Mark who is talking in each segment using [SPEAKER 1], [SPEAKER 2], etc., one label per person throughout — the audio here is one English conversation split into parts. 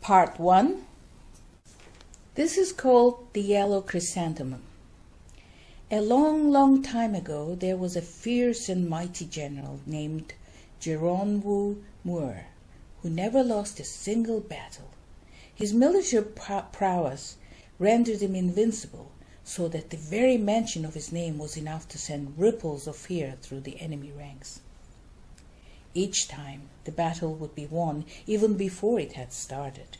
[SPEAKER 1] Part 1. This is called the Yellow Chrysanthemum. A long, long time ago, there was a fierce and mighty general named Chrysanthemum, who never lost a single battle. His military prowess rendered him invincible, so that the very mention of his name was enough to send ripples of fear through the enemy ranks. Each time the battle would be won even before it had started.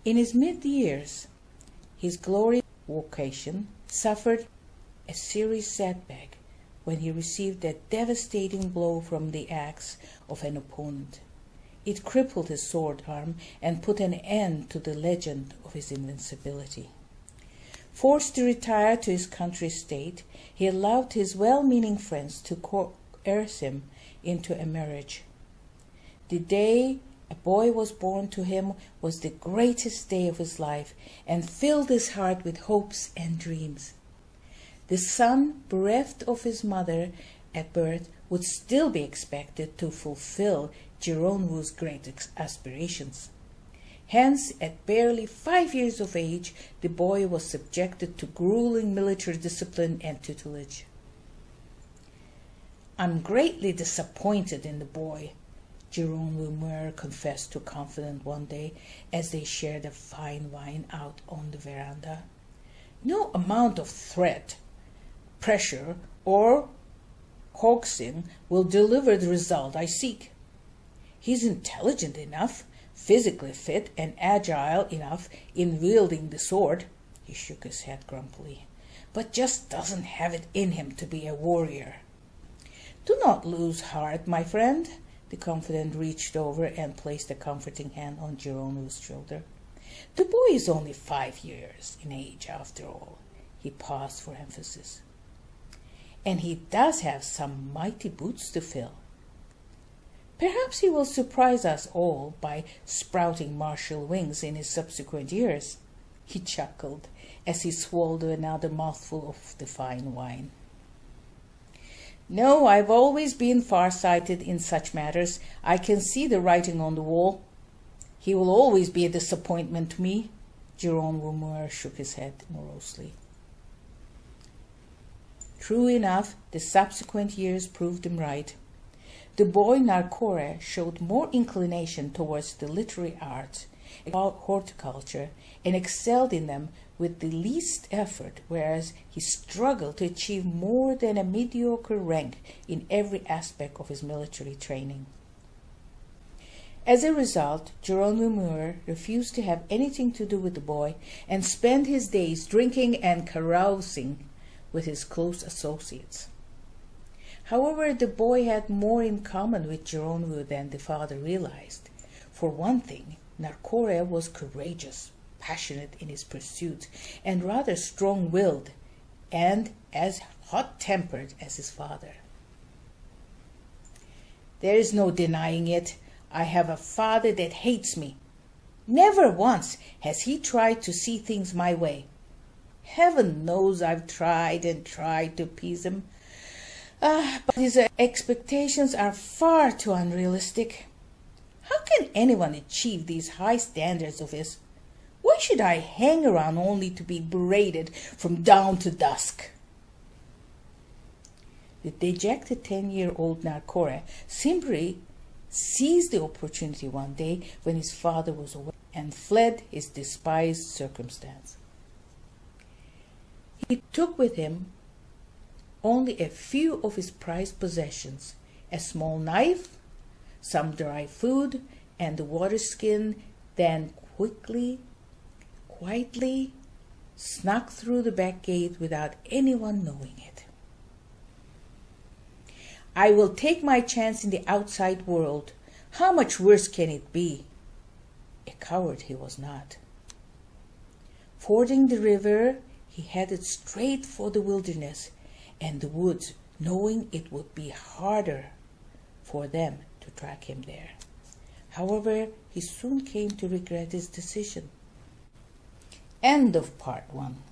[SPEAKER 1] In his mid-years, his glorious vocation suffered a serious setback when he received a devastating blow from the axe of an opponent. It crippled his sword arm and put an end to the legend of his invincibility. Forced to retire to his country estate, he allowed his well-meaning friends to coerce him into a marriage. The day a boy was born to him was the greatest day of his life and filled his heart with hopes and dreams. The son, bereft of his mother at birth, would still be expected to fulfill Chrysanthemum's great aspirations. Hence, at barely 5 years of age, the boy was subjected to grueling military discipline and tutelage. "I'm greatly disappointed in the boy," Chrysanthemum confessed to a confidant one day as they shared a fine wine out on the veranda. "No amount of threat, pressure, or coaxing will deliver the result I seek. He's intelligent enough, physically fit, and agile enough in wielding the sword," he shook his head grumpily, "but just doesn't have it in him to be a warrior." "Do not lose heart, my friend." The confidant reached over and placed a comforting hand on Chrysanthemum's shoulder. "The boy is only 5 years in age, after all." He paused for emphasis. "And he does have some mighty boots to fill. Perhaps he will surprise us all by sprouting martial wings in his subsequent years." He chuckled as he swallowed another mouthful of the fine wine. "No, I've always been far-sighted in such matters. I can see the writing on the wall. He will always be a disappointment to me." Chrysanthemum shook his head morosely. True enough, the subsequent years proved him right. The boy Narcore showed more inclination towards the literary arts, horticulture, and excelled in them with the least effort, whereas he struggled to achieve more than a mediocre rank in every aspect of his military training. As a result, Chrysanthemum refused to have anything to do with the boy and spent his days drinking and carousing with his close associates. However, the boy had more in common with Chrysanthemum than the father realized. For one thing, Narcore was courageous, passionate in his pursuits, and rather strong-willed, and as hot-tempered as his father. "There is no denying it. I have a father that hates me. Never once has he tried to see things my way. Heaven knows I've tried and tried to appease him. But his expectations are far too unrealistic. How can anyone achieve these high standards of his? Why should I hang around only to be berated from dawn to dusk?" The dejected 10-year-old Narcore simply seized the opportunity one day when his father was away and fled his despised circumstance. He took with him only a few of his prized possessions, a small knife, some dry food, and the water skin, then quietly snuck through the back gate without anyone knowing it. "I will take my chance in the outside world. How much worse can it be?" A coward he was not. Fording the river, he headed straight for the wilderness and the woods, knowing it would be harder for them to track him there. However, he soon came to regret his decision. End of part 1.